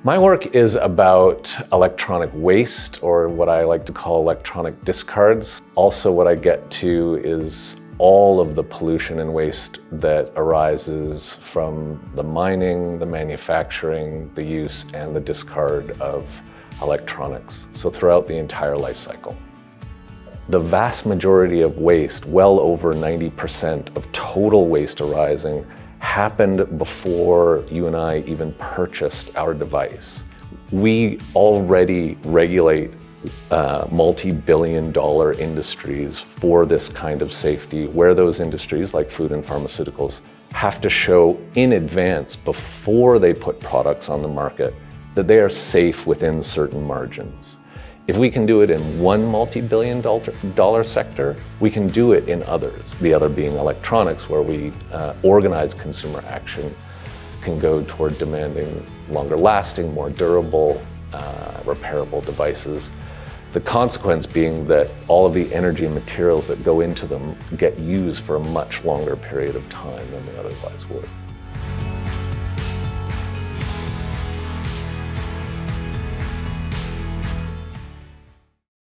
My work is about electronic waste, or what I like to call electronic discards. Also, what I get to is all of the pollution and waste that arises from the mining, the manufacturing, the use, and the discard of electronics. So throughout the entire life cycle. The vast majority of waste, well over 90% of total waste arising, happened before you and I even purchased our device. We already regulate multi-billion-dollar industries for this kind of safety, where those industries, like food and pharmaceuticals, have to show in advance, before they put products on the market, that they are safe within certain margins. If we can do it in one multi-billion-dollar sector, we can do it in others. The other being electronics, where we organize consumer action, can go toward demanding longer lasting, more durable, repairable devices. The consequence being that all of the energy and materials that go into them get used for a much longer period of time than they otherwise would.